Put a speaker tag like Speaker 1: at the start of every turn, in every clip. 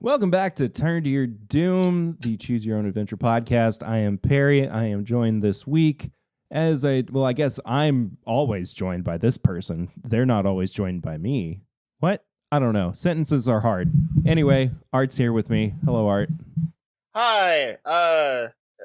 Speaker 1: Welcome back to Turn to Your Doom, the Choose Your Own Adventure podcast. I am Perry. I am joined this week I guess I'm always joined by this person. They're not always joined by me. What? I don't know. Sentences are hard. Anyway, Art's here with me. Hello, Art.
Speaker 2: Hi.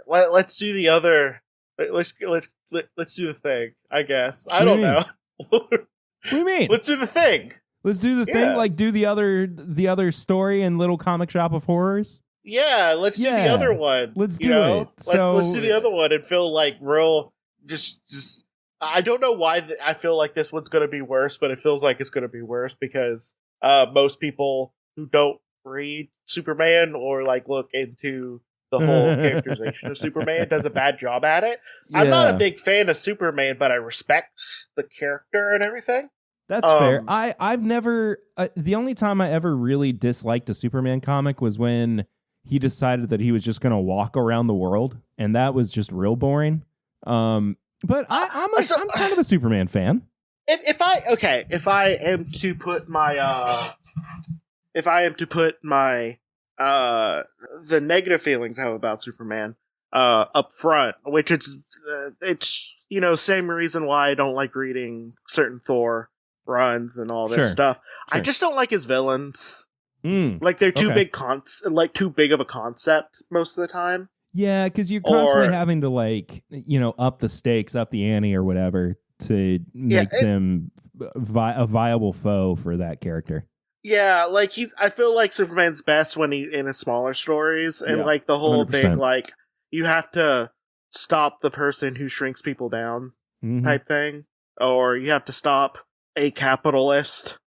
Speaker 2: Let's do the other. Let's do the thing. I guess. I don't know.
Speaker 1: What do you mean?
Speaker 2: Let's do the thing.
Speaker 1: Let's do the thing, like do the other story in Little Comic Shop of Horrors.
Speaker 2: Yeah, let's do the other one.
Speaker 1: Let's do it.
Speaker 2: Let's do the other one and feel like real. Just. I don't know why I feel like this one's going to be worse, but it feels like it's going to be worse because most people who don't read Superman or like look into the whole characterization of Superman does a bad job at it. Yeah. I'm not a big fan of Superman, but I respect the character and everything.
Speaker 1: That's fair. I've never the only time I ever really disliked a Superman comic was when he decided that he was just going to walk around the world, and that was just real boring. But I'm kind of a Superman fan.
Speaker 2: If I am to put my the negative feelings I have about Superman up front, which it's same reason why I don't like reading certain Thor runs and all this stuff. Sure. I just don't like his villains. Like they're too too big of a concept most of the time.
Speaker 1: Yeah, because you're constantly having to up the stakes, up the ante or whatever to make them a viable foe for that character.
Speaker 2: Yeah, I feel like Superman's best when he in his smaller stories, and like the whole 100%. Thing, like you have to stop the person who shrinks people down type thing, or you have to stop a capitalist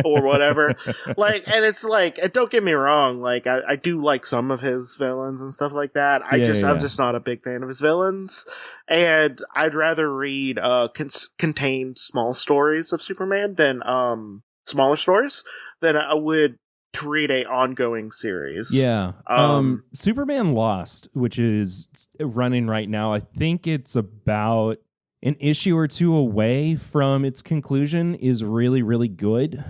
Speaker 2: or whatever. And it's don't get me wrong, I do like some of his villains and stuff like that. I'm just not a big fan of his villains, and I'd rather read contained small stories of Superman than smaller stories than I would to read a ongoing series.
Speaker 1: Yeah. Superman Lost, which is running right now, I think it's about an issue or two away from its conclusion, is really, really good.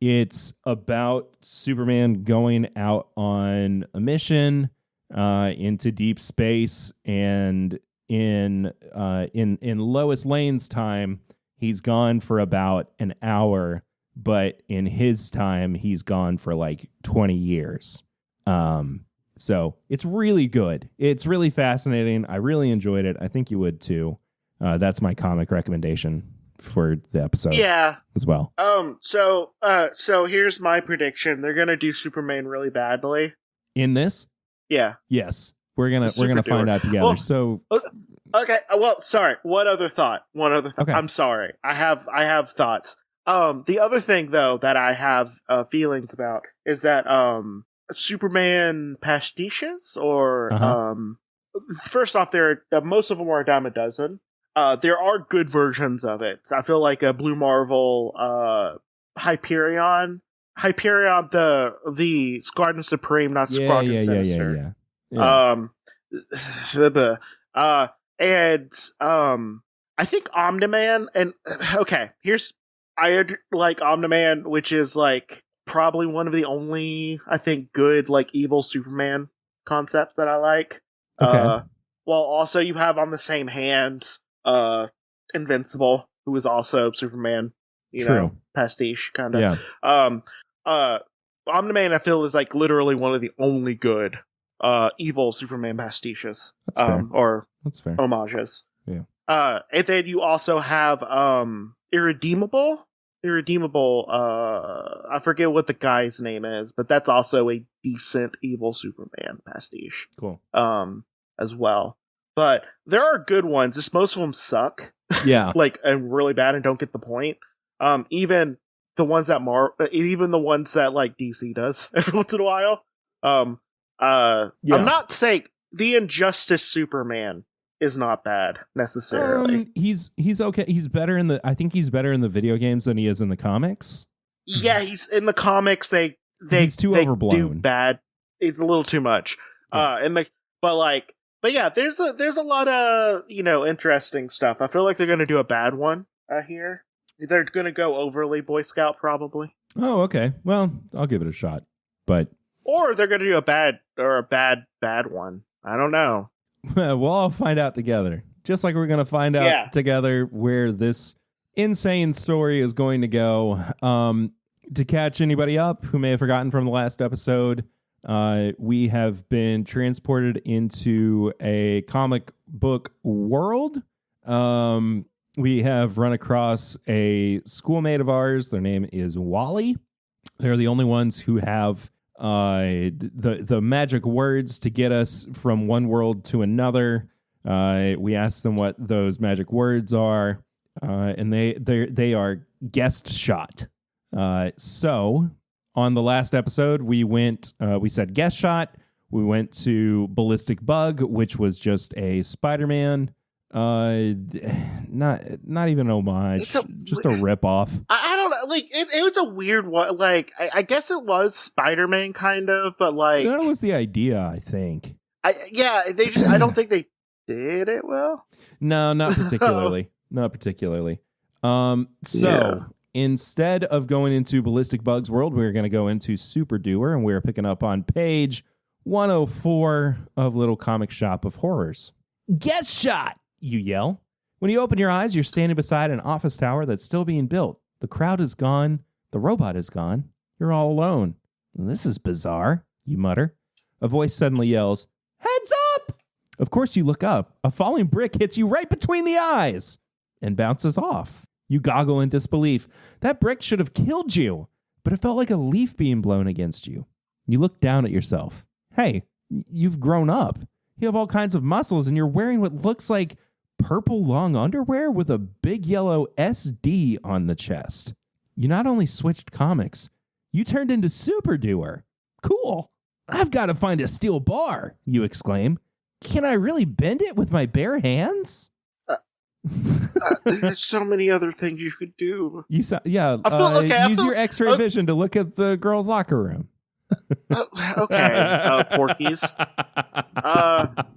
Speaker 1: It's about Superman going out on a mission into deep space, and in Lois Lane's time, he's gone for about an hour, but in his time, he's gone for 20 years. So it's really good. It's really fascinating. I really enjoyed it. I think you would too. That's my comic recommendation for the episode.
Speaker 2: Yeah,
Speaker 1: as well.
Speaker 2: So here's my prediction. They're gonna do Superman really badly
Speaker 1: in this.
Speaker 2: Yeah.
Speaker 1: Yes. We're gonna find out together.
Speaker 2: Well, okay. Well, sorry. One other thought. Okay. I'm sorry. I have thoughts. The other thing though that I have feelings about is that Superman pastiches, or first off, most of them are a dime a dozen. There are good versions of it. I feel like a Blue Marvel, Hyperion, the Squadron Supreme, not Squadron Sinister. Yeah. And I think Omni-Man, and I like Omni-Man, which is probably one of the only, I think, good evil Superman concepts that I like.
Speaker 1: Okay.
Speaker 2: While also you have on the same hand Invincible, who is also Superman, pastiche kind of. Yeah. Omni-Man, I feel, is literally one of the only good evil Superman pastiches.
Speaker 1: That's fair.
Speaker 2: Or
Speaker 1: that's fair.
Speaker 2: Homages.
Speaker 1: Yeah.
Speaker 2: And then you also have Irredeemable, I forget what the guy's name is, but that's also a decent evil Superman pastiche.
Speaker 1: Cool.
Speaker 2: As well. But there are good ones, just most of them suck.
Speaker 1: Yeah.
Speaker 2: And really bad and don't get the point. Even the ones that DC does every once in a while. I'm not saying the Injustice Superman is not bad necessarily.
Speaker 1: He's okay. I think he's better in the video games than he is in the comics.
Speaker 2: Yeah, he's in the comics. He's
Speaker 1: too overblown.
Speaker 2: Do bad. It's a little too much. Yeah. But yeah, there's a lot of interesting stuff. I feel like they're gonna do a bad one here. They're gonna go overly Boy Scout probably.
Speaker 1: Oh, okay. Well, I'll give it a shot. But
Speaker 2: or they're going to do a bad one. I don't know.
Speaker 1: We'll all find out together. Just like we're going to find out together where this insane story is going to go. To catch anybody up who may have forgotten from the last episode, we have been transported into a comic book world. We have run across a schoolmate of ours. Their name is Wally. They're the only ones who have the magic words to get us from one world to another. We asked them what those magic words are, and they are guest shot. So on the last episode, we said guest shot. We went to ballistic bug, which was just a Spider-Man. Not even an homage, just a ripoff.
Speaker 2: I don't know. Like it was a weird one. Like I guess it was Spider-Man kind of, but like
Speaker 1: that was the idea. I think.
Speaker 2: I don't think they did it well.
Speaker 1: No, not particularly. Not particularly. Instead of going into Ballistic Bug's world, we're going to go into Super Doer, and we're picking up on page 104 of Little Comic Shop of Horrors. Guest shot, you yell. When you open your eyes, you're standing beside an office tower that's still being built. The crowd is gone. The robot is gone. You're all alone. This is bizarre, you mutter. A voice suddenly yells, "Heads up!" Of course you look up. A falling brick hits you right between the eyes and bounces off. You goggle in disbelief. That brick should have killed you, but it felt like a leaf being blown against you. You look down at yourself. Hey, you've grown up. You have all kinds of muscles, and you're wearing what looks like purple long underwear with a big yellow SD on the chest. You not only switched comics, you turned into Super Doer. Cool. I've got to find a steel bar, you exclaim. Can I really bend it with my bare hands?
Speaker 2: There's so many other things you could do.
Speaker 1: Use your X-ray vision to look at the girls' locker room.
Speaker 2: Okay, Porkies.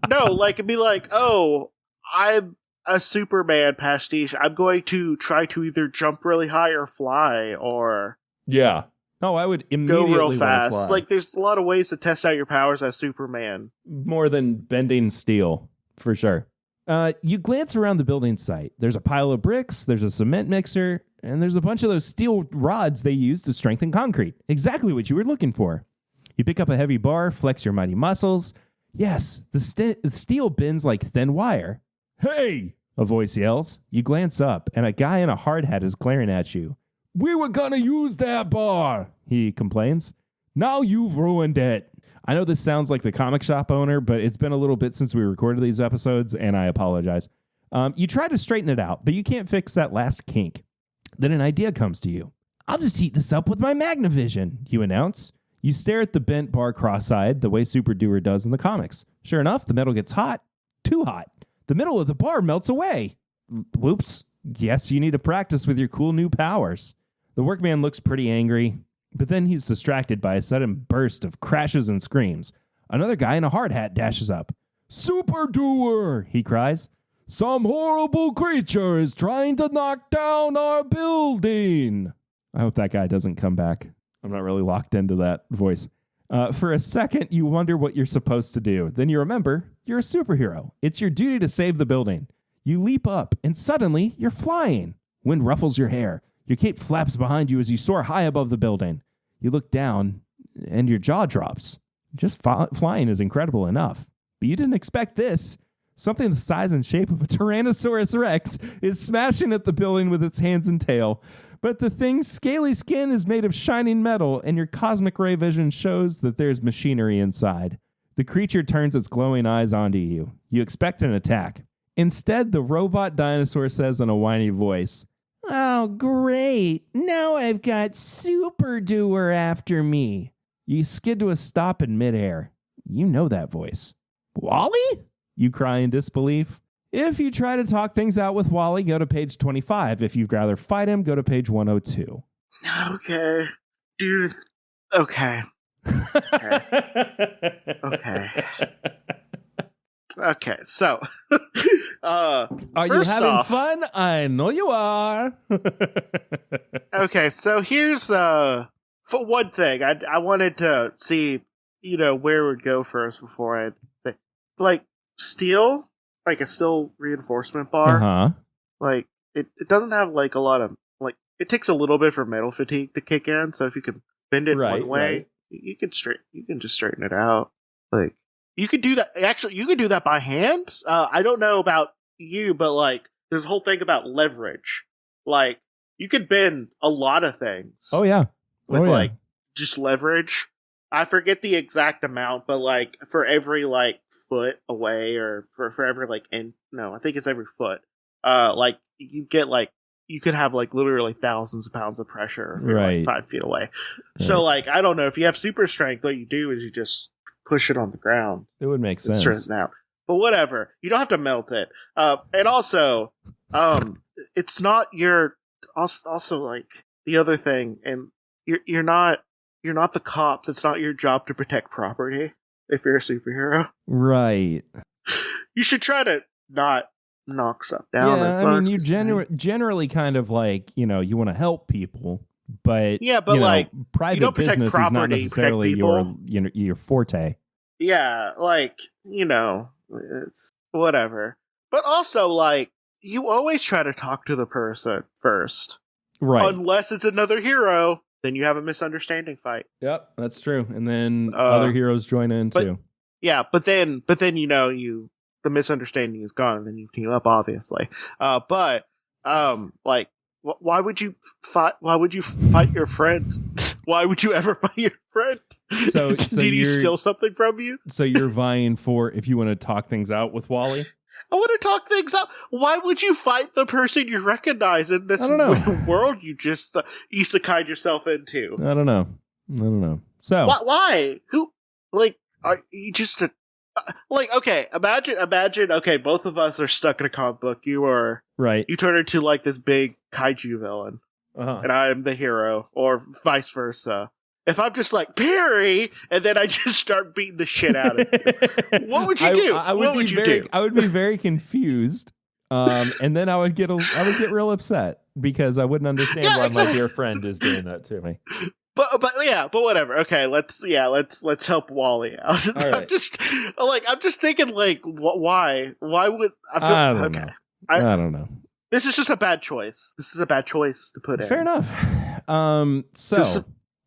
Speaker 2: No, like it'd be like, oh, I'm a Superman pastiche. I'm going to try to either jump really high or fly, or
Speaker 1: No, I would immediately
Speaker 2: go real fast.
Speaker 1: Fly.
Speaker 2: Like, there's a lot of ways to test out your powers as Superman.
Speaker 1: More than bending steel, for sure. You glance around the building site. There's a pile of bricks, there's a cement mixer, and there's a bunch of those steel rods they use to strengthen concrete. Exactly what you were looking for. You pick up a heavy bar, flex your mighty muscles. Yes, the steel bends like thin wire. Hey! A voice yells. You glance up, and a guy in a hard hat is glaring at you. We were gonna use that bar, he complains. Now you've ruined it. I know this sounds like the comic shop owner, but it's been a little bit since we recorded these episodes, and I apologize. You try to straighten it out, but you can't fix that last kink. Then an idea comes to you. I'll just heat this up with my Magnavision, you announce. You stare at the bent bar cross-eyed, the way Super Doer does in the comics. Sure enough, the metal gets hot. Too hot. The middle of the bar melts away. Whoops. Yes, you need to practice with your cool new powers. The workman looks pretty angry. But then he's distracted by a sudden burst of crashes and screams. Another guy in a hard hat dashes up. Super Doer, he cries. Some horrible creature is trying to knock down our building. I hope that guy doesn't come back. I'm not really locked into that voice. For a second, you wonder what you're supposed to do. Then you remember you're a superhero. It's your duty to save the building. You leap up, and suddenly you're flying. Wind ruffles your hair. Your cape flaps behind you as you soar high above the building. You look down, and your jaw drops. Just flying is incredible enough. But you didn't expect this. Something the size and shape of a Tyrannosaurus Rex is smashing at the building with its hands and tail. But the thing's scaly skin is made of shining metal, and your cosmic ray vision shows that there's machinery inside. The creature turns its glowing eyes onto you. You expect an attack. Instead, the robot dinosaur says in a whiny voice, "Oh, great. Now I've got Super Doer after me." You skid to a stop in midair. You know that voice. Wally? You cry in disbelief. If you try to talk things out with Wally, go to page 25. If you'd rather fight him, go to page 102.
Speaker 2: Okay. Dude. Okay. Okay, so
Speaker 1: are you having fun? I know you are.
Speaker 2: Okay, so here's for one thing, I wanted to see, where it would go first before I think. Like steel, like a steel reinforcement bar. Like it doesn't have like a lot of like it takes a little bit for metal fatigue to kick in. So if you can bend it one way, you can just straighten it out. Like you could do that. Actually, you could do that by hand. I don't know about you, but like there's a whole thing about leverage. Like you could bend a lot of things.
Speaker 1: Oh yeah,
Speaker 2: with like just leverage. I forget the exact amount, but like for every like foot away, or for every like I think it's every foot. Like you get like you could have like literally thousands of pounds of pressure if you're like 5 feet away. Right. So like I don't know, if you have super strength, what you do is you just push it on the ground.
Speaker 1: It would make sense.
Speaker 2: Straighten out. But whatever, you don't have to melt it. And also, it's not your. Also, like the other thing, and you're not the cops. It's not your job to protect property if you're a superhero.
Speaker 1: Right.
Speaker 2: You should try to not knock stuff down.
Speaker 1: Yeah, I mean, you generally kind of like, you want to help people, but
Speaker 2: like
Speaker 1: private business is not necessarily your forte.
Speaker 2: Yeah, like it's whatever. But also, like, you always try to talk to the person first,
Speaker 1: right?
Speaker 2: Unless it's another hero. Then you have a misunderstanding fight.
Speaker 1: Yep, that's true. And then other heroes join in too.
Speaker 2: Yeah, but then the misunderstanding is gone, and then you team up, obviously. But like, why would you fight? Why would you fight your friend? Why would you ever fight your friend?
Speaker 1: So
Speaker 2: did he steal something from you?
Speaker 1: So you're vying for if you want to talk things out with Wally.
Speaker 2: I want to talk things out. Why would you fight the person you recognize in this world you just isekai'd yourself into?
Speaker 1: I don't know. So
Speaker 2: why? Who? Like, are you just like? Okay, imagine. Okay, both of us are stuck in a comic book. You are
Speaker 1: right.
Speaker 2: You turn into like this big kaiju villain, and I'm the hero, or vice versa. If I'm just like Perry, and then I just start beating the shit out of you, what would you do?
Speaker 1: I would be very confused, and then I would get real upset because I wouldn't understand why my dear friend is doing that to me.
Speaker 2: But whatever. Okay, let's help Wally out.
Speaker 1: Right.
Speaker 2: I'm just thinking like why would
Speaker 1: I don't know. I don't know.
Speaker 2: This is just a bad choice. This is a bad choice to put in.
Speaker 1: Fair enough.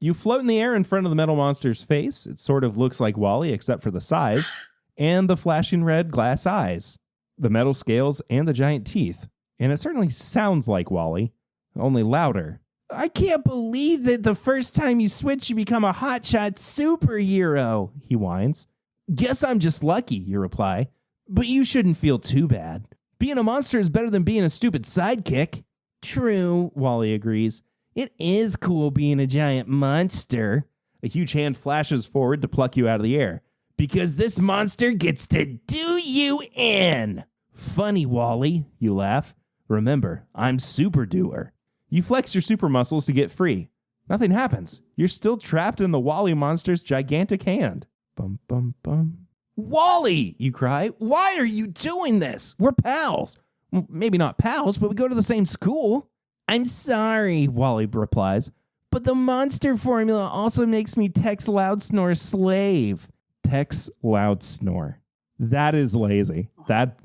Speaker 1: You float in the air in front of the metal monster's face. It sort of looks like Wally, except for the size and the flashing red glass eyes, the metal scales, and the giant teeth. And it certainly sounds like Wally, only louder. I can't believe that the first time you switch, you become a hotshot superhero, he whines. Guess I'm just lucky, you reply. But you shouldn't feel too bad. Being a monster is better than being a stupid sidekick. True, Wally agrees. It is cool being a giant monster. A huge hand flashes forward to pluck you out of the air. Because this monster gets to do you in. Funny, Wally, you laugh. Remember, I'm Super Doer. You flex your super muscles to get free. Nothing happens. You're still trapped in the Wally monster's gigantic hand. Bum, bum, bum. Wally, you cry. Why are you doing this? We're pals. Well, maybe not pals, but we go to the same school. I'm sorry, Wally replies, but the monster formula also makes me Tex Loudsnore's slave. Tex Loudsnore. That is lazy.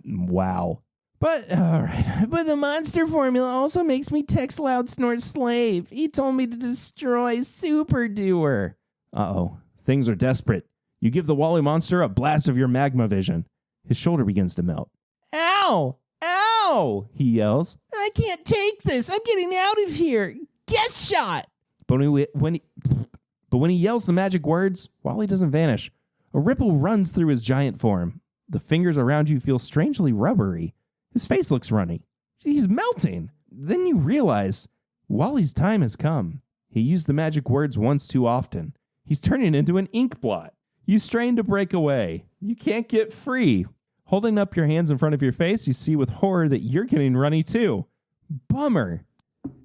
Speaker 1: Wow. But, all right. But the monster formula also makes me Tex Loudsnore's slave. He told me to destroy Super Doer. Uh-oh. Things are desperate. You give the Wally monster a blast of your magma vision. His shoulder begins to melt. Ow! Ow! He yells. I can't take this. I'm getting out of here. Guess shot! But when he yells the magic words, Wally doesn't vanish. A ripple runs through his giant form. The fingers around you feel strangely rubbery. His face looks runny. He's melting. Then you realize Wally's time has come. He used the magic words once too often. He's turning into an ink blot. You strain to break away. You can't get free. Holding up your hands in front of your face, you see with horror that you're getting runny too. Bummer.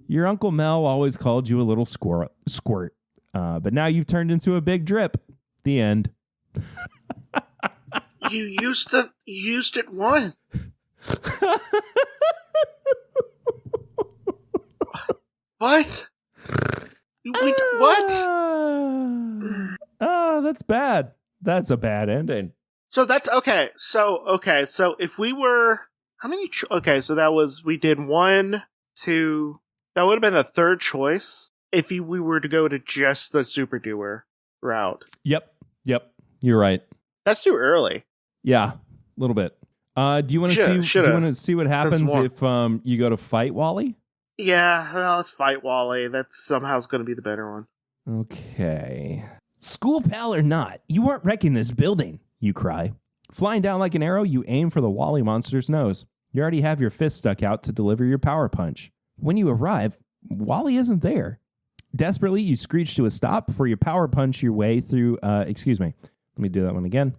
Speaker 1: Your Uncle Mel always called you a little squirt. But now you've turned into a big drip. The end.
Speaker 2: You used it once. What? What?
Speaker 1: Oh, that's bad. That's a bad ending.
Speaker 2: So that's okay. So if we were how many? So that was we did 1, 2. That would have been the third choice if we were to go to just the Super Doer route.
Speaker 1: Yep. You're right.
Speaker 2: That's too early.
Speaker 1: Yeah, a little bit. Do you want to see what happens if you go to fight Wally?
Speaker 2: Yeah, well, let's fight Wally. That's somehow going to be the better one.
Speaker 1: Okay. School pal or not, you aren't wrecking this building, you cry. Flying down like an arrow, you aim for the Wally monster's nose. You already have your fist stuck out to deliver your power punch. When you arrive, Wally isn't there. Desperately, you screech to a stop before you power punch your way through... excuse me. Let me do that one again.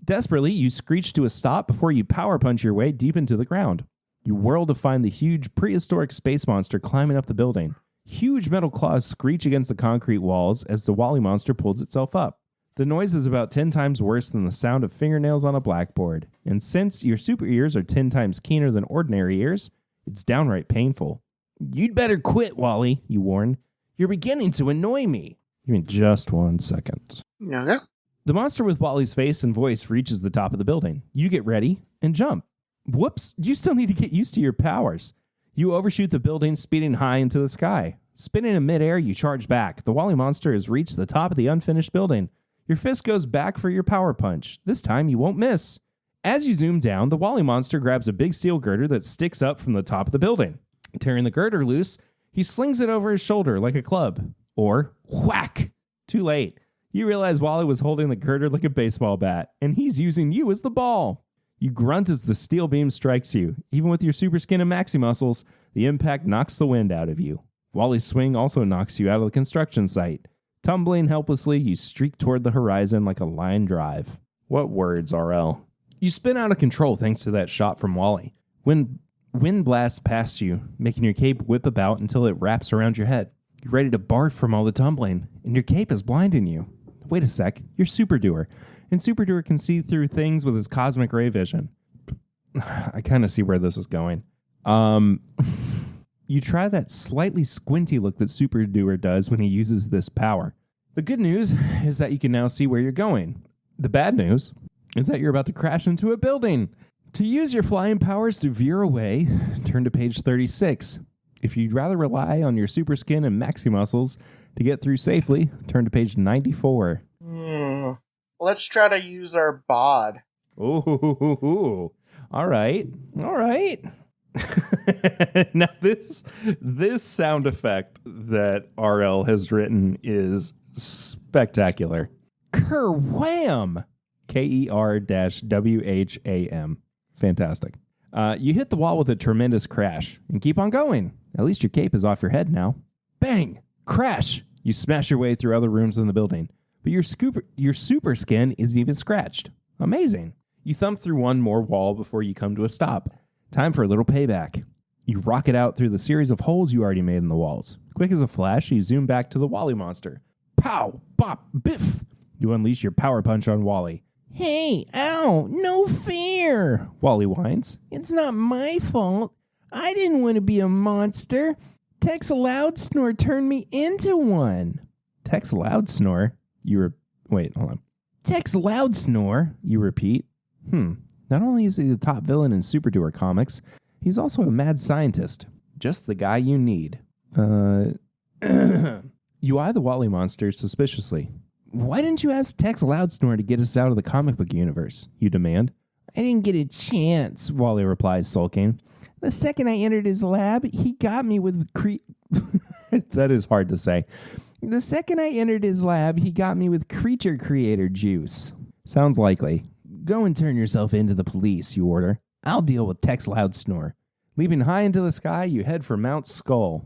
Speaker 1: Desperately, you screech to a stop before you power punch your way deep into the ground. You whirl to find the huge prehistoric space monster climbing up the building. Huge metal claws screech against the concrete walls as the Wally monster pulls itself up. The noise is about 10 times worse than the sound of fingernails on a blackboard. And since your super ears are 10 times keener than ordinary ears, it's downright painful. You'd better quit, Wally, you warn. You're beginning to annoy me. Give me just 1 second.
Speaker 2: Okay.
Speaker 1: The monster with Wally's face and voice reaches the top of the building. You get ready and jump. Whoops, you still need to get used to your powers. You overshoot the building, speeding high into the sky. Spinning in midair, you charge back. The Wally monster has reached the top of the unfinished building. Your fist goes back for your power punch. This time you won't miss. As you zoom down, the Wally monster grabs a big steel girder that sticks up from the top of the building. Tearing the girder loose, he slings it over his shoulder like a club. Or whack! Too late. You realize Wally was holding the girder like a baseball bat, and he's using you as the ball. You grunt as the steel beam strikes you. Even with your super skin and maxi muscles, the impact knocks the wind out of you. Wally's swing also knocks you out of the construction site. Tumbling helplessly, you streak toward the horizon like a line drive. What words, RL? You spin out of control thanks to that shot from Wally. Wind blasts past you, making your cape whip about until it wraps around your head. You're ready to barf from all the tumbling, and your cape is blinding you. Wait a sec, you're Super Doer, and Super Doer can see through things with his cosmic ray vision. I kind of see where this is going. You try that slightly squinty look that Super Doer does when he uses this power. The good news is that you can now see where you're going. The bad news is that you're about to crash into a building. To use your flying powers to veer away, turn to page 36. If you'd rather rely on your super skin and maxi muscles to get through safely, turn to page 94.
Speaker 2: Let's try to use our bod.
Speaker 1: Ooh. All right. Now this sound effect that RL has written is spectacular. Kerwham! K-E-R-W-H-A-M. Fantastic. You hit the wall with a tremendous crash and keep on going. At least your cape is off your head now. Bang! Crash! You smash your way through other rooms in the building, but your super skin isn't even scratched. Amazing. You thump through one more wall before you come to a stop. Time for a little payback. You rocket out through the series of holes you already made in the walls. Quick as a flash, you zoom back to the Wally monster. Pow! Bop! Biff! You unleash your power punch on Wally. Hey, ow, no fear, Wally whines. It's not my fault. I didn't want to be a monster. Tex Loudsnore turned me into one. Tex Loudsnore? Wait, hold on. Tex Loudsnore, you repeat. Not only is he the top villain in Super Doer comics, he's also a mad scientist. Just the guy you need. You eye the Wally monster suspiciously. Why didn't you ask Tex Loudsnore to get us out of the comic book universe? You demand. I didn't get a chance, Wally replies, sulking. The second I entered his lab, he got me with That is hard to say. The second I entered his lab, he got me with creature creator juice. Sounds likely. Go and turn yourself into the police, you order. I'll deal with Tex Loudsnore. Leaping high into the sky, you head for Mount Skull.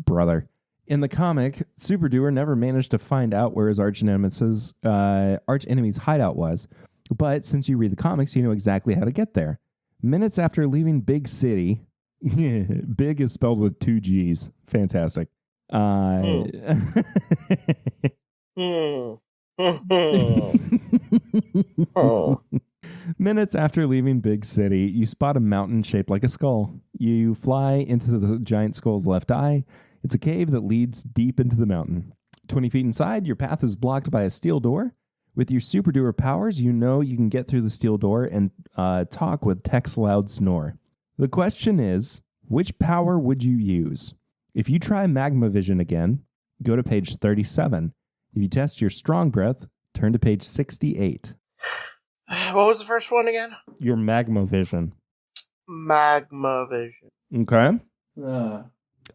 Speaker 1: Brother. In the comic, Super Doer never managed to find out where his arch-enemy's hideout was. But since you read the comics, you know exactly how to get there. Minutes after leaving Big City, Big is spelled with 2 G's. Fantastic. Minutes after leaving Big City, you spot a mountain shaped like a skull. You fly into the giant skull's left eye. It's a cave that leads deep into the mountain. 20 feet inside, your path is blocked by a steel door. With your Super Doer powers, you know you can get through the steel door and talk with Tex Loudsnore. The question is, which power would you use? If you try Magma Vision again, go to page 37. If you test your Strong Breath, turn to page 68.
Speaker 2: What was the first one again?
Speaker 1: Your Magma Vision.
Speaker 2: Magma Vision.
Speaker 1: Okay.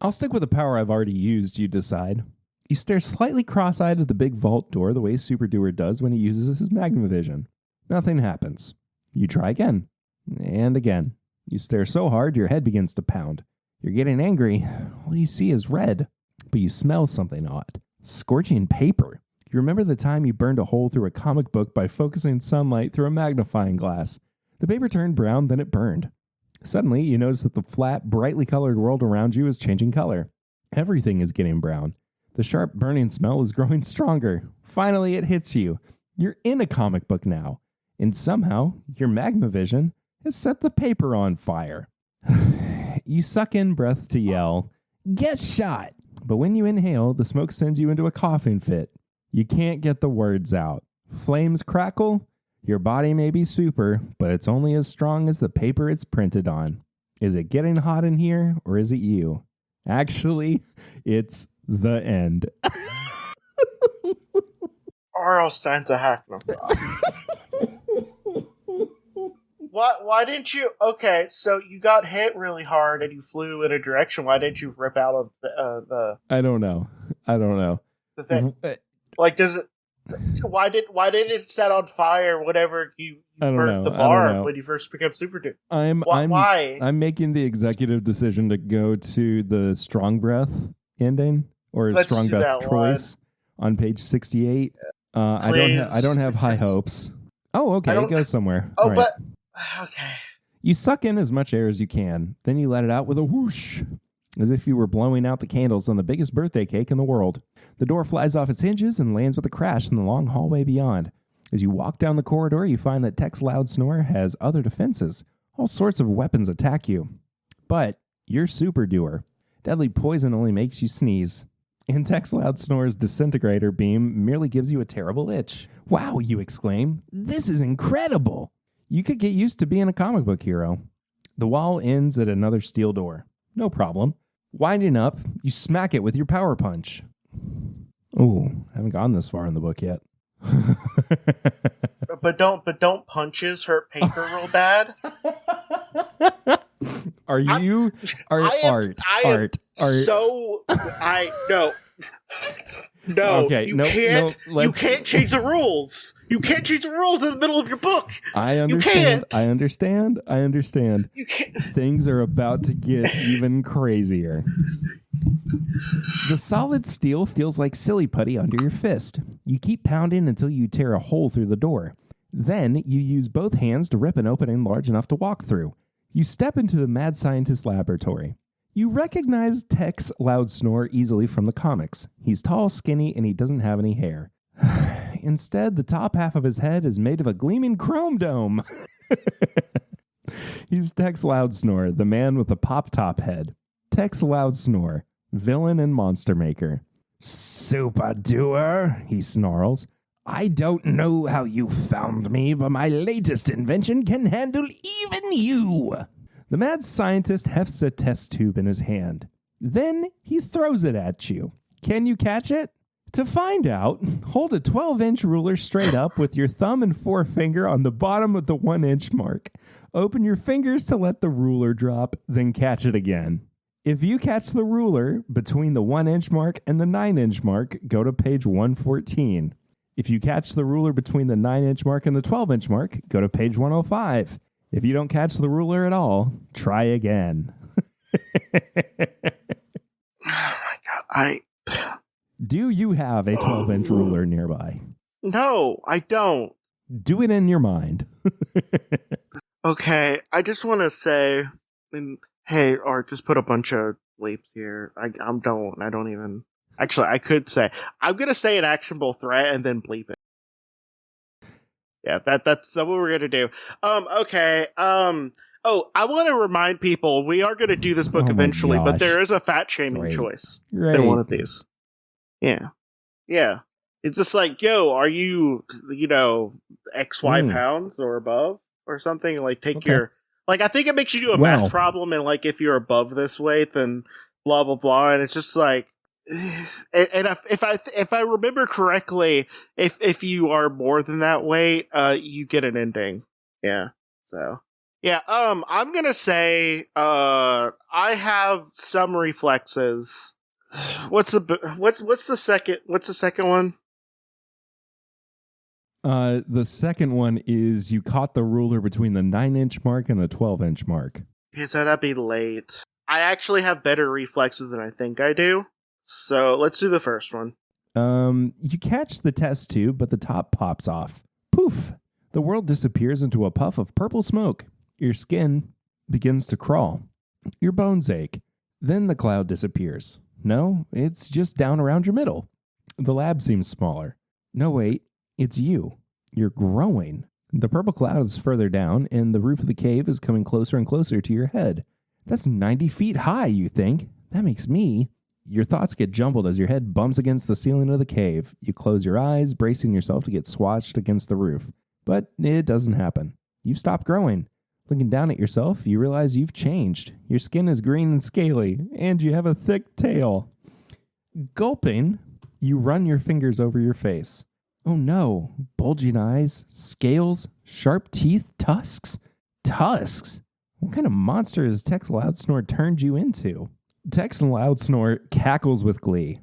Speaker 1: I'll stick with the power I've already used, you decide. You stare slightly cross-eyed at the big vault door the way Super Doer does when he uses his Magma Vision. Nothing happens. You try again. And again. You stare so hard your head begins to pound. You're getting angry. All you see is red. But you smell something odd. Scorching paper. You remember the time you burned a hole through a comic book by focusing sunlight through a magnifying glass. The paper turned brown, then it burned. Suddenly, you notice that the flat, brightly colored world around you is changing color. Everything is getting brown. The sharp, burning smell is growing stronger. Finally, it hits you. You're in a comic book now. And somehow, your Magma Vision has set the paper on fire. You suck in breath to yell, "Get shot!" But when you inhale, the smoke sends you into a coughing fit. You can't get the words out. Flames crackle. Your body may be super, but it's only as strong as the paper it's printed on. Is it getting hot in here, or is it you? Actually, it's the end.
Speaker 2: R.L. Stine's a hack. Why didn't you... Okay, so you got hit really hard and you flew in a direction. Why didn't you rip out of the...
Speaker 1: I don't know.
Speaker 2: The thing. Like, does it... Why did it set on fire whenever you burnt the bar when you first became Super Doer?
Speaker 1: Why? I'm making the executive decision to go to the Strong Breath ending or Strong Breath choice on page 68. I don't have high hopes. Oh, okay, it goes somewhere.
Speaker 2: Oh,
Speaker 1: right.
Speaker 2: But okay.
Speaker 1: You suck in as much air as you can, then you let it out with a whoosh, as if you were blowing out the candles on the biggest birthday cake in the world. The door flies off its hinges and lands with a crash in the long hallway beyond. As you walk down the corridor, you find that Tex Loudsnore has other defenses. All sorts of weapons attack you. But you're Super Doer. Deadly poison only makes you sneeze. And Tex Loudsnore's disintegrator beam merely gives you a terrible itch. Wow, you exclaim. This is incredible. You could get used to being a comic book hero. The wall ends at another steel door. No problem. Winding up, you smack it with your power punch. Ooh, haven't gone this far in the book yet.
Speaker 2: But don't punches hurt paper real bad. No, okay, you can't change the rules. You can't change the rules in the middle of your book.
Speaker 1: I understand. I understand.
Speaker 2: You can't.
Speaker 1: Things are about to get even crazier. The solid steel feels like silly putty under your fist. You keep pounding until you tear a hole through the door. Then you use both hands to rip an opening large enough to walk through. You step into the mad scientist laboratory. You recognize Tex Loudsnore easily from the comics. He's tall, skinny, and he doesn't have any hair. Instead, the top half of his head is made of a gleaming chrome dome. He's Tex Loudsnore, the man with the pop-top head. Tex Loudsnore, villain and monster maker. Super Doer, he snarls. I don't know how you found me, but my latest invention can handle even you. The mad scientist hefts a test tube in his hand. Then he throws it at you. Can you catch it? To find out, hold a 12-inch ruler straight up with your thumb and forefinger on the bottom of the 1-inch mark. Open your fingers to let the ruler drop, then catch it again. If you catch the ruler between the 1-inch mark and the 9-inch mark, go to page 114. If you catch the ruler between the 9-inch mark and the 12-inch mark, go to page 105. If you don't catch the ruler at all, try again.
Speaker 2: Oh my God,
Speaker 1: Do you have a 12-inch ruler nearby?
Speaker 2: No, I don't.
Speaker 1: Do it in your mind.
Speaker 2: Okay, I just want to say, hey, Art, just put a bunch of bleeps here. I don't even. Actually, I could say, I'm going to say an actionable threat and then bleep it. Yeah, that's what we're going to do. Okay, Oh, I want to remind people, we are going to do this book eventually, but there is a fat-shaming choice in one of these. Yeah. Yeah. It's just like, yo, are you, XY pounds or above or something? Like, take your... Like, I think it makes you do a math problem, and, like, if you're above this weight, then blah, blah, blah, and it's just like... And if I remember correctly, if you are more than that weight, you get an ending. Yeah. So... Yeah, I'm gonna say, I have some reflexes. What's the second one?
Speaker 1: The second one is you caught the ruler between the 9-inch mark and the 12-inch mark.
Speaker 2: Okay, so that'd be late. I actually have better reflexes than I think I do. So let's do the first one.
Speaker 1: You catch the test tube, but the top pops off. Poof! The world disappears into a puff of purple smoke. Your skin begins to crawl. Your bones ache. Then the cloud disappears. No, it's just down around your middle. The lab seems smaller. No, wait, it's you. You're growing. The purple cloud is further down, and the roof of the cave is coming closer and closer to your head. That's 90 feet high, you think. That makes me. Your thoughts get jumbled as your head bumps against the ceiling of the cave. You close your eyes, bracing yourself to get swatched against the roof. But it doesn't happen. You've stopped growing. Looking down at yourself, you realize you've changed. Your skin is green and scaly, and you have a thick tail. Gulping, you run your fingers over your face. Oh no, bulging eyes, scales, sharp teeth, tusks? Tusks? What kind of monster has Tex Loudsnore turned you into? Tex Loudsnore cackles with glee.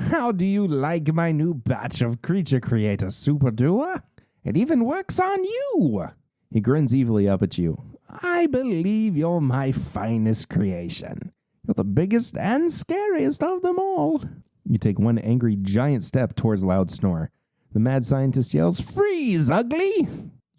Speaker 1: How do you like my new batch of creature creator, Super Doer? It even works on you! He grins evilly up at you. I believe you're my finest creation. You're the biggest and scariest of them all. You take one angry giant step towards Loudsnore. The mad scientist yells, Freeze, ugly!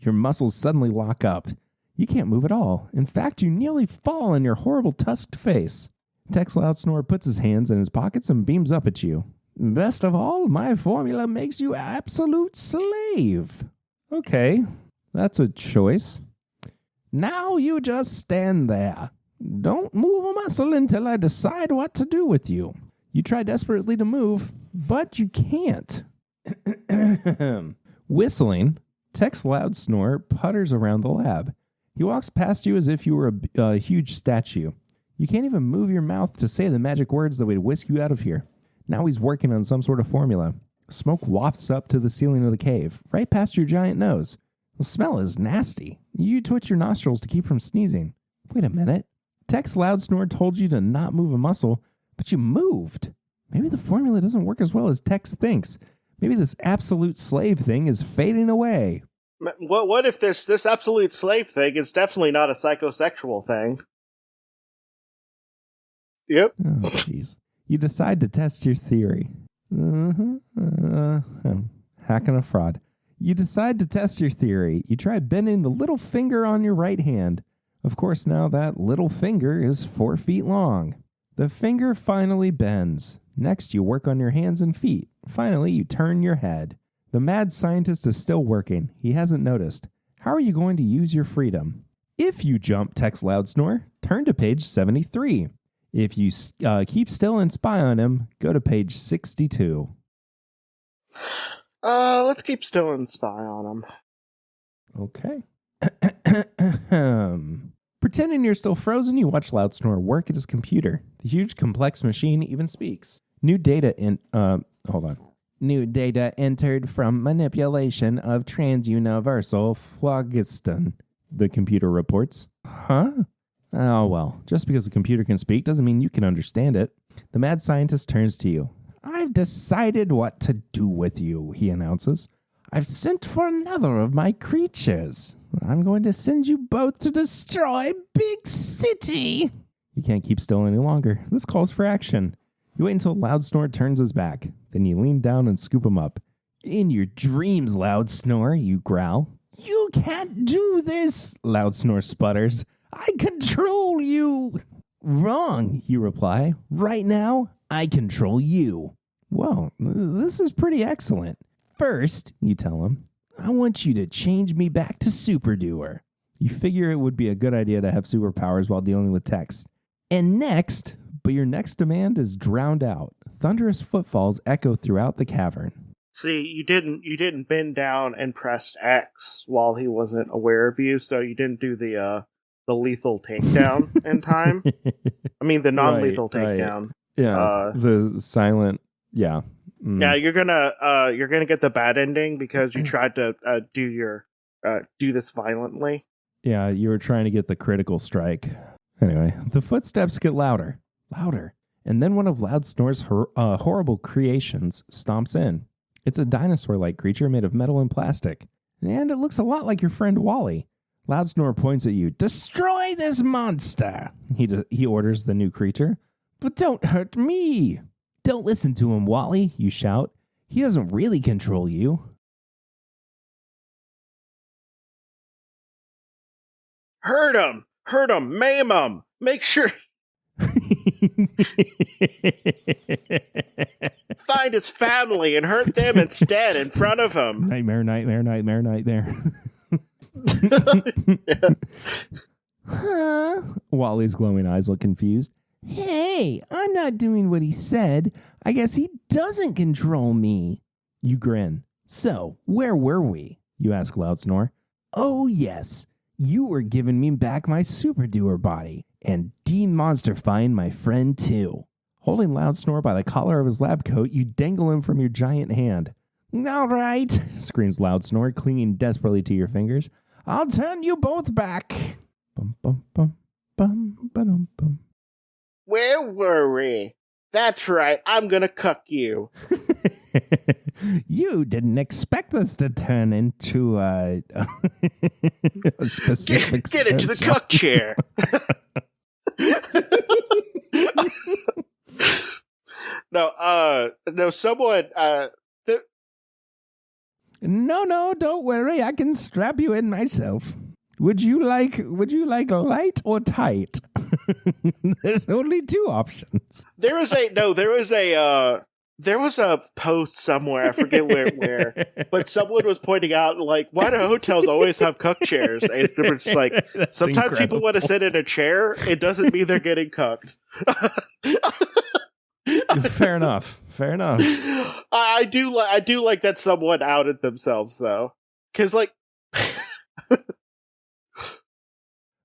Speaker 1: Your muscles suddenly lock up. You can't move at all. In fact, you nearly fall on your horrible tusked face. Tex Loudsnore puts his hands in his pockets and beams up at you. Best of all, my formula makes you absolute slave. Okay. That's a choice. Now you just stand there. Don't move a muscle until I decide what to do with you. You try desperately to move, but you can't. Whistling, Tex Loudsnore putters around the lab. He walks past you as if you were a huge statue. You can't even move your mouth to say the magic words that would whisk you out of here. Now he's working on some sort of formula. Smoke wafts up to the ceiling of the cave, right past your giant nose. The smell is nasty. You twitch your nostrils to keep from sneezing. Wait a minute. Tex Loudsnore told you to not move a muscle, but you moved. Maybe the formula doesn't work as well as Tex thinks. Maybe this absolute slave thing is fading away.
Speaker 2: What if this absolute slave thing is definitely not a psychosexual thing? Yep.
Speaker 1: Oh, jeez. You decide to test your theory. Hacking a fraud. You decide to test your theory. You try bending the little finger on your right hand. Of course, now that little finger is 4 feet long. The finger finally bends. Next, you work on your hands and feet. Finally, you turn your head. The mad scientist is still working. He hasn't noticed. How are you going to use your freedom? If you jump Tex Loudsnore, turn to page 73. If you keep still and spy on him, go to page 62.
Speaker 2: Let's keep still and spy on him.
Speaker 1: Okay. Pretending you're still frozen, you watch Loudsnore work at his computer. The huge, complex machine even speaks. New data New data entered from manipulation of transuniversal phlogiston, the computer reports. Huh? Oh, well, just because the computer can speak doesn't mean you can understand it. The mad scientist turns to you. I've decided what to do with you, he announces. I've sent for another of my creatures. I'm going to send you both to destroy Big City. You can't keep still any longer. This calls for action. You wait until Loudsnore turns his back. Then you lean down and scoop him up. In your dreams, Loudsnore, you growl. You can't do this, Loudsnore sputters. I control you. Wrong, you reply. Right now, I control you. Well, this is pretty excellent. First, you tell him, I want you to change me back to Super Doer. You figure it would be a good idea to have superpowers while dealing with Tex. And next, but your next demand is drowned out. Thunderous footfalls echo throughout the cavern.
Speaker 2: See, you didn't bend down and press X while he wasn't aware of you, so you didn't do the lethal takedown in time. I mean, the non-lethal takedown.
Speaker 1: Right. Yeah, the silent. Yeah.
Speaker 2: Yeah, you're gonna get the bad ending because you tried to do this violently.
Speaker 1: Yeah, you were trying to get the critical strike. Anyway, the footsteps get louder, and then one of Loudsnore's horrible creations stomps in. It's a dinosaur-like creature made of metal and plastic, and it looks a lot like your friend Wally. Loudsnore points at you. Destroy this monster! He orders the new creature. But don't hurt me! Don't listen to him, Wally, you shout. He doesn't really control you.
Speaker 2: Hurt him, maim him, make sure... Find his family and hurt them instead in front of him.
Speaker 1: Nightmare. Huh? Wally's glowing eyes look confused. Hey, I'm not doing what he said. I guess he doesn't control me. You grin. So, where were we? You ask Loudsnore. Oh, yes. You were giving me back my Super Doer body and demonsterfying my friend, too. Holding Loudsnore by the collar of his lab coat, you dangle him from your giant hand. All right, screams Loudsnore, clinging desperately to your fingers. I'll turn you both back. Bum, bum, bum, bum, ba-dum, bum.
Speaker 2: Where were we? That's right, I'm gonna cuck you.
Speaker 1: You didn't expect this to turn into a specific
Speaker 2: Get into the cuck chair. No, someone,
Speaker 1: No, don't worry. I can strap you in myself. Would you like light or tight? There's only two options.
Speaker 2: There was a post somewhere, I forget where, but someone was pointing out, like, why do hotels always have cuck chairs? And it's just like,
Speaker 1: That's
Speaker 2: sometimes
Speaker 1: incredible.
Speaker 2: people want to sit in a chair, it doesn't mean they're getting cucked.
Speaker 1: Fair enough.
Speaker 2: I do like that someone outed themselves, though. Because, like...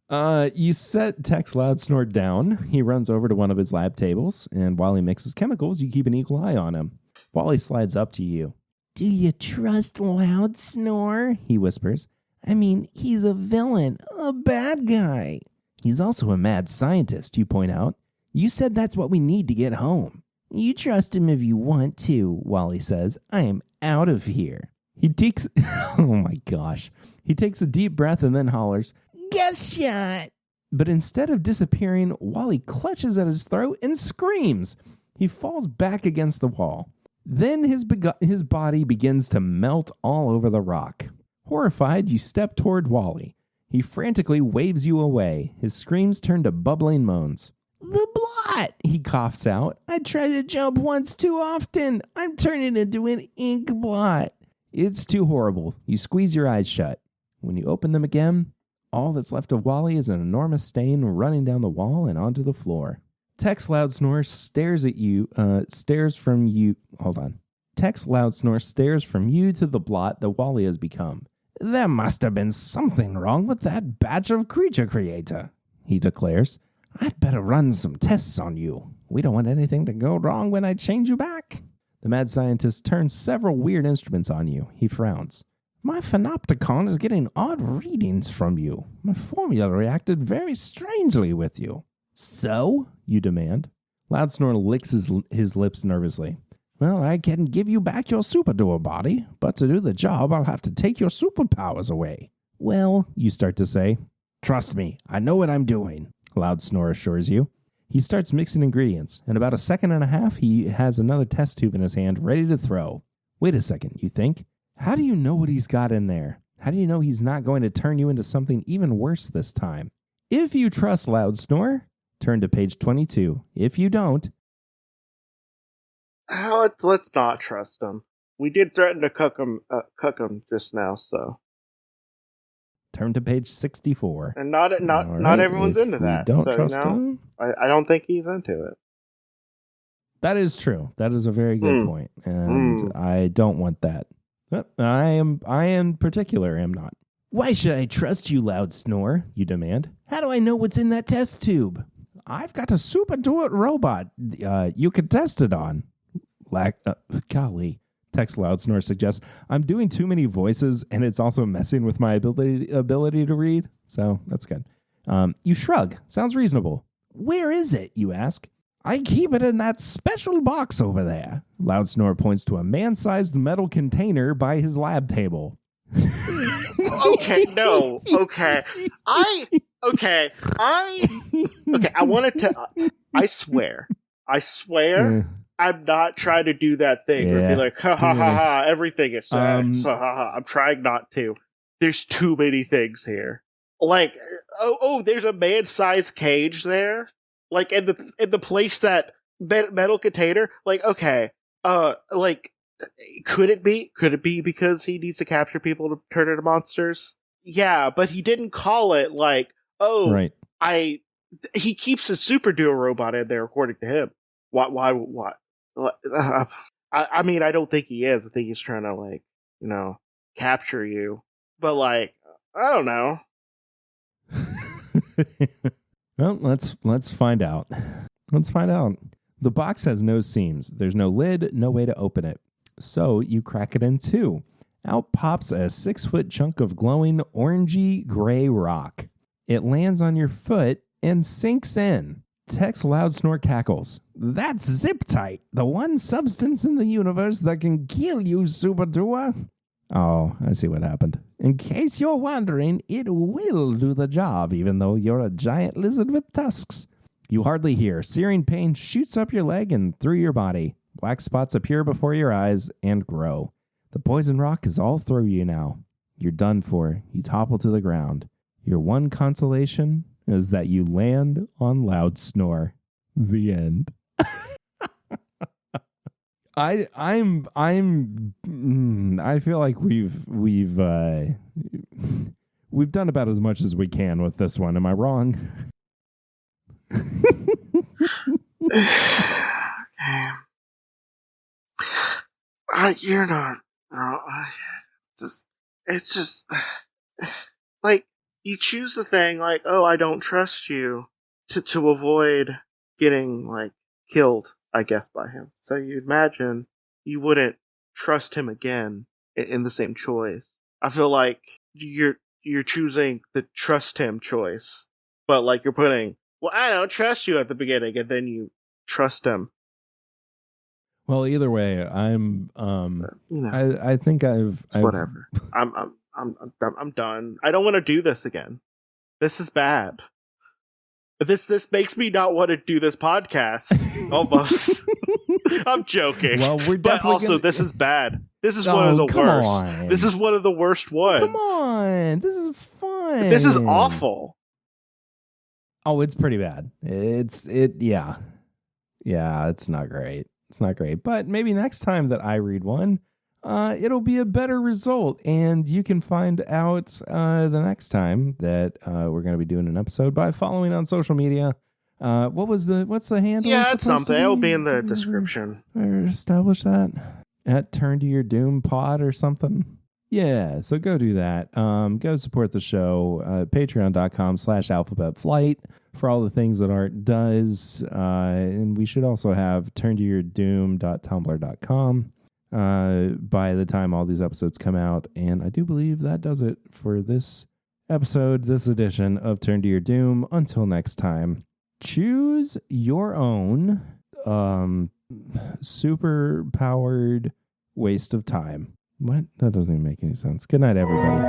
Speaker 1: You set Tex Loudsnore down. He runs over to one of his lab tables, and while he mixes chemicals, you keep an eagle eye on him. Wally slides up to you. Do you trust Loudsnore? He whispers. I mean, he's a villain, a bad guy. He's also a mad scientist, you point out. You said that's what we need to get home. You trust him if you want to, Wally says. I am out of here. He takes... Oh my gosh. He takes a deep breath and then hollers, Guess shot! But instead of disappearing, Wally clutches at his throat and screams. He falls back against the wall. Then his body begins to melt all over the rock. Horrified, you step toward Wally. He frantically waves you away. His screams turn to bubbling moans. The blot, he coughs out. I tried to jump once too often. I'm turning into an ink blot. It's too horrible. You squeeze your eyes shut. When you open them again, all that's left of Wally is an enormous stain running down the wall and onto the floor. Tex Loudsnore stares from you to the blot that Wally has become. There must have been something wrong with that batch of creature creator, he declares. I'd better run some tests on you. We don't want anything to go wrong when I change you back. The mad scientist turns several weird instruments on you. He frowns. My Phanopticon is getting odd readings from you. My formula reacted very strangely with you. So? You demand. Loudsnore licks his lips nervously. Well, I can give you back your Super Doer body, but to do the job, I'll have to take your superpowers away. Well, you start to say. Trust me, I know what I'm doing, Loudsnore assures you. He starts mixing ingredients. In about a second and a half, he has another test tube in his hand, ready to throw. Wait a second, you think? How do you know what he's got in there? How do you know he's not going to turn you into something even worse this time? If you trust Loudsnore, turn to page 22. If you don't...
Speaker 2: Let's not trust him. We did threaten to cuck him just now, so...
Speaker 1: Turn to page 64.
Speaker 2: And not everyone's into that.
Speaker 1: Don't trust him.
Speaker 2: I don't think he's into it.
Speaker 1: That is true. That is a very good point. And I don't want that. I in particular am not. Why should I trust you, Loudsnore? You demand. How do I know what's in that test tube? I've got a Super Doer robot you can test it on. Golly, Tex Loudsnore suggests. I'm doing too many voices, and it's also messing with my ability to read. So that's good. You shrug. Sounds reasonable. Where is it, you ask? I keep it in that special box over there. Loudsnore points to a man-sized metal container by his lab table.
Speaker 2: Okay, no. Okay. I wanted to... I swear, I'm not trying to do that thing where be like, ha ha ha ha, everything is sex, ha ha ha. I'm trying not to. There's too many things here. Like, there's a man-sized cage there. Like, in the place that metal container. Like, okay, could it be because he needs to capture people to turn into monsters? Yeah, but he didn't call it like, right. He keeps his Super Doer robot in there, according to him. Why? I mean, I don't think he is. I think he's trying to, capture you. But, I don't know.
Speaker 1: Well, let's find out. Let's find out. The box has no seams. There's no lid, no way to open it. So you crack it in two. Out pops a 6-foot chunk of glowing orangey gray rock. It lands on your foot and sinks in. Tex Loudsnore cackles. That's zip tight. The one substance in the universe that can kill you, Super Doer. Oh, I see what happened. In case you're wondering, it will do the job, even though you're a giant lizard with tusks. You hardly hear. Searing pain shoots up your leg and through your body. Black spots appear before your eyes and grow. The poison rock is all through you now. You're done for. You topple to the ground. Your one consolation is that you land on Loudsnore. The end. I feel like we've done about as much as we can with this one. Am I wrong?
Speaker 2: You're not wrong. It's just like you choose the thing like, I don't trust you to avoid getting killed, I guess, by him. So you imagine you wouldn't trust him again in the same choice. I feel like you're choosing the trust him choice, but you're putting, I don't trust you at the beginning, and then you trust him.
Speaker 1: Well, either way, I'm I think I've
Speaker 2: whatever. I'm done. I don't want to do this again. This is bad. This makes me not want to do this podcast. Almost. I'm joking.
Speaker 1: Well, we're
Speaker 2: but also, this is bad. This is one of the worst.
Speaker 1: On.
Speaker 2: This is one of the worst ones.
Speaker 1: Come on. This is fun.
Speaker 2: This is awful.
Speaker 1: Oh, it's pretty bad. Yeah, it's not great. It's not great. But maybe next time that I read one, it'll be a better result. And you can find out the next time that we're going to be doing an episode by following on social media. What's the handle?
Speaker 2: Yeah, it's something. It'll be in the description.
Speaker 1: Or establish that at Turn to Your Doom Pod or something. Yeah, so go do that. Go support the show. Patreon.com/alphabetflight for all the things that Art does. And we should also have turntoyourdoom.tumblr.com by the time all these episodes come out. And I do believe that does it for this episode, this edition of Turn to Your Doom. Until next time, choose your own super powered waste of time. What? That doesn't even make any sense. Good night, everybody.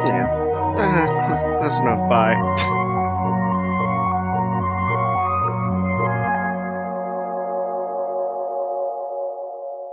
Speaker 2: Yeah. That's enough. Bye.